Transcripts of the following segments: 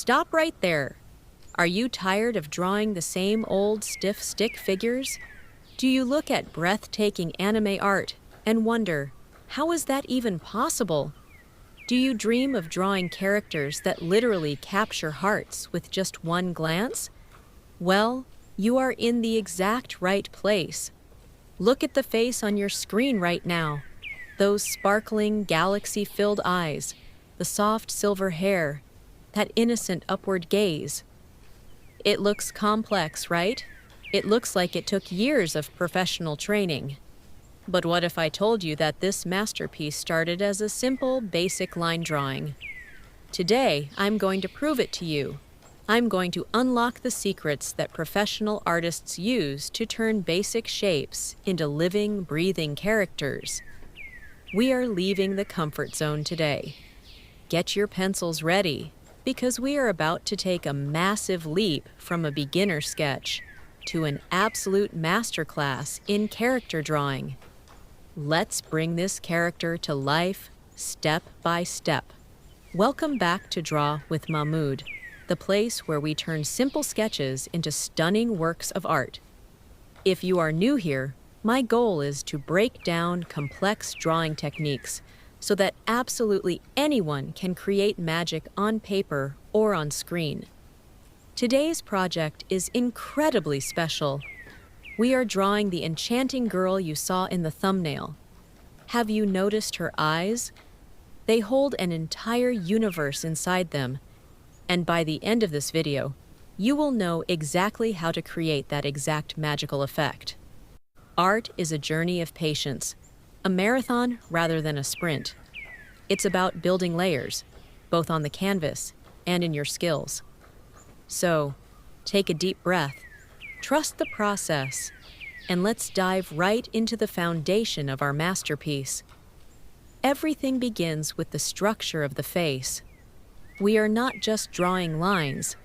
Stop right there. Are you tired of drawing the same old stiff stick figures? Do you look at breathtaking anime art and wonder, how is that even possible? Do you dream of drawing characters that literally capture hearts with just one glance? Well, you are in the exact right place. Look at the face on your screen right now. Those sparkling, galaxy-filled eyes, the soft silver hair, that innocent upward gaze. It looks complex, right? It looks like it took years of professional training. But what if I told you that this masterpiece started as a simple, basic line drawing? Today, I'm going to prove it to you. I'm going to unlock the secrets that professional artists use to turn basic shapes into living, breathing characters. We are leaving the comfort zone today. Get your pencils ready, because we are about to take a massive leap from a beginner sketch to an absolute masterclass in character drawing. Let's bring this character to life step by step. Welcome back to Draw with Mahmoud, the place where we turn simple sketches into stunning works of art. If you are new here, my goal is to break down complex drawing techniques so that absolutely anyone can create magic on paper or on screen. Today's project is incredibly special. We are drawing the enchanting girl you saw in the thumbnail. Have you noticed her eyes? They hold an entire universe inside them, and by the end of this video, you will know exactly how to create that exact magical effect. Art is a journey of patience, a marathon rather than a sprint. It's about building layers, both on the canvas and in your skills. So, take a deep breath, trust the process, and let's dive right into the foundation of our masterpiece. Everything begins with the structure of the face. We are not just drawing lines,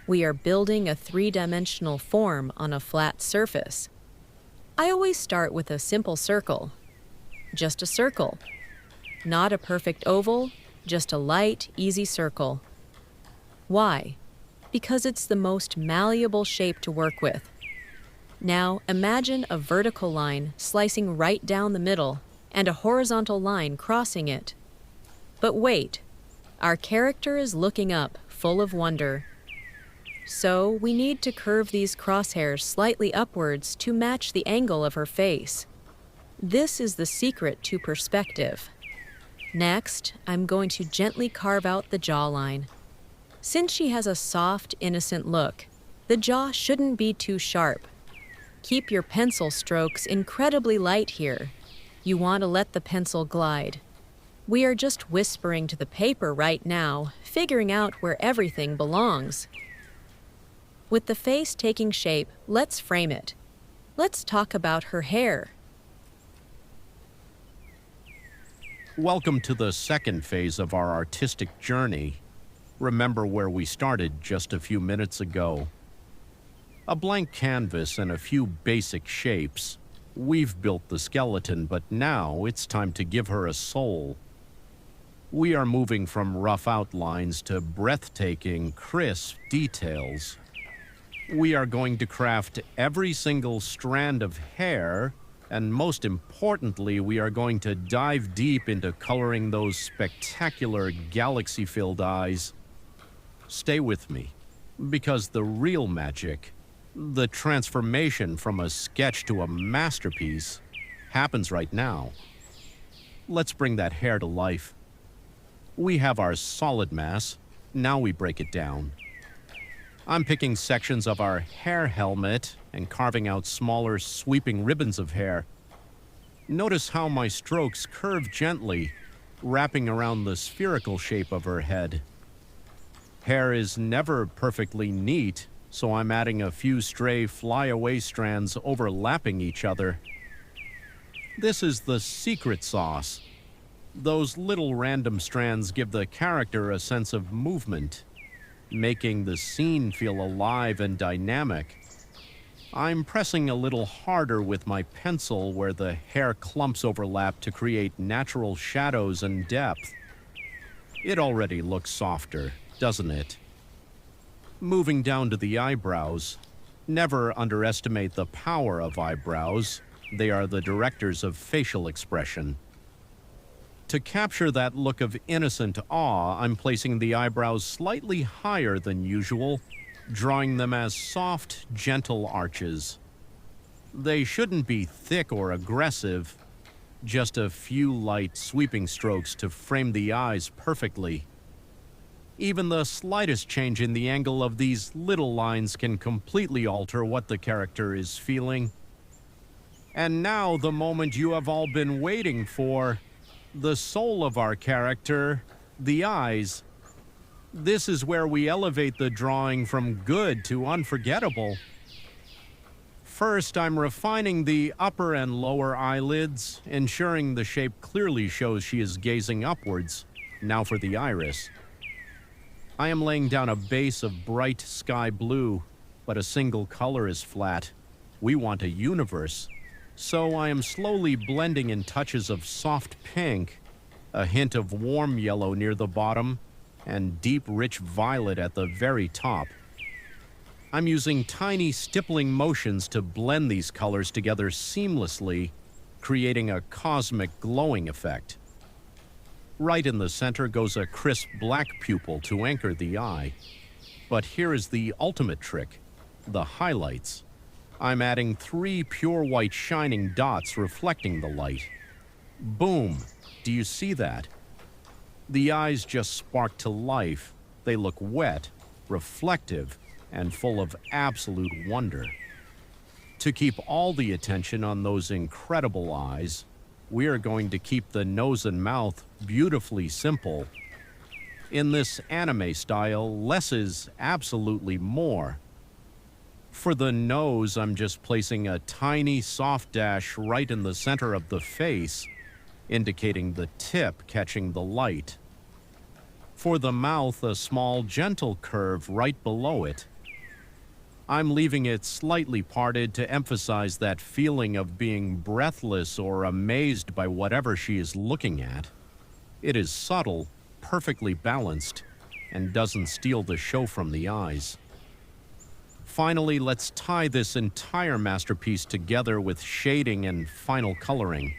we are building a three-dimensional form on a flat surface. I always start with a simple circle. Just a circle. Not a perfect oval, just a light, easy circle. Why? Because it's the most malleable shape to work with. Now, imagine a vertical line slicing right down the middle and a horizontal line crossing it. But wait, our character is looking up, full of wonder. So, we need to curve these crosshairs slightly upwards to match the angle of her face. This is the secret to perspective. Next, I'm going to gently carve out the jawline. Since she has a soft, innocent look, the jaw shouldn't be too sharp. Keep your pencil strokes incredibly light here. You want to let the pencil glide. We are just whispering to the paper right now, figuring out where everything belongs. With the face taking shape, let's frame it. Let's talk about her hair. Welcome to the second phase of our artistic journey. Remember where we started just a few minutes ago. A blank canvas and a few basic shapes. We've built the skeleton, but now it's time to give her a soul. We are moving from rough outlines to breathtaking, crisp details. We are going to craft every single strand of hair, and most importantly, we are going to dive deep into coloring those spectacular galaxy-filled eyes. Stay with me, because the real magic, the transformation from a sketch to a masterpiece, happens right now. Let's bring that hair to life. We have our solid mass, now we break it down. I'm picking sections of our hair helmet and carving out smaller, sweeping ribbons of hair. Notice how my strokes curve gently, wrapping around the spherical shape of her head. Hair is never perfectly neat, so I'm adding a few stray flyaway strands overlapping each other. This is the secret sauce. Those little random strands give the character a sense of movement, making the scene feel alive and dynamic. I'm pressing a little harder with my pencil where the hair clumps overlap to create natural shadows and depth. It already looks softer, doesn't it? Moving down to the eyebrows, never underestimate the power of eyebrows. They are the directors of facial expression. To capture that look of innocent awe, I'm placing the eyebrows slightly higher than usual, drawing them as soft, gentle arches. They shouldn't be thick or aggressive, just a few light sweeping strokes to frame the eyes perfectly. Even the slightest change in the angle of these little lines can completely alter what the character is feeling. And now the moment you have all been waiting for, the soul of our character, the eyes. This is where we elevate the drawing from good to unforgettable. First, I'm refining the upper and lower eyelids, ensuring the shape clearly shows she is gazing upwards. Now for the iris. I am laying down a base of bright sky blue, but a single color is flat. We want a universe. So I am slowly blending in touches of soft pink, a hint of warm yellow near the bottom, and deep rich violet at the very top. I'm using tiny stippling motions to blend these colors together seamlessly, creating a cosmic glowing effect. Right in the center goes a crisp black pupil to anchor the eye. But here is the ultimate trick, the highlights. I'm adding 3 pure white shining dots reflecting the light. Boom! Do you see that? The eyes just spark to life. They look wet, reflective, and full of absolute wonder. To keep all the attention on those incredible eyes, we are going to keep the nose and mouth beautifully simple. In this anime style, less is absolutely more. For the nose, I'm just placing a tiny soft dash right in the center of the face, indicating the tip catching the light. For the mouth, a small gentle curve right below it. I'm leaving it slightly parted to emphasize that feeling of being breathless or amazed by whatever she is looking at. It is subtle, perfectly balanced, and doesn't steal the show from the eyes. Finally, let's tie this entire masterpiece together with shading and final coloring.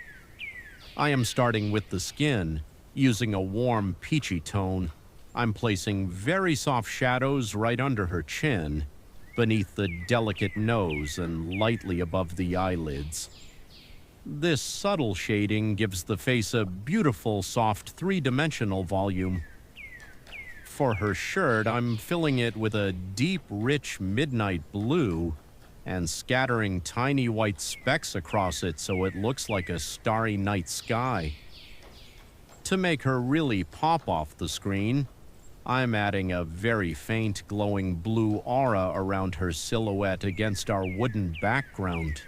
I am starting with the skin, using a warm peachy tone. I'm placing very soft shadows right under her chin, beneath the delicate nose and lightly above the eyelids. This subtle shading gives the face a beautiful, soft, three-dimensional volume. For her shirt, I'm filling it with a deep, rich midnight blue and scattering tiny white specks across it so it looks like a starry night sky. To make her really pop off the screen, I'm adding a very faint glowing blue aura around her silhouette against our wooden background.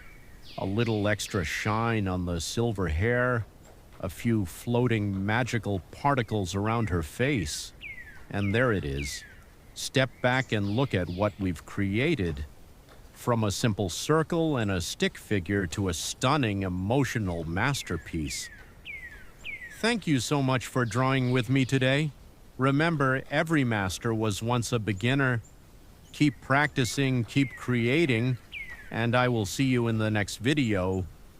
A little extra shine on the silver hair, a few floating magical particles around her face. And there it is. Step back and look at what we've created. From a simple circle and a stick figure to a stunning, emotional masterpiece. Thank you so much for drawing with me today. Remember, every master was once a beginner. Keep practicing, keep creating, and I will see you in the next video.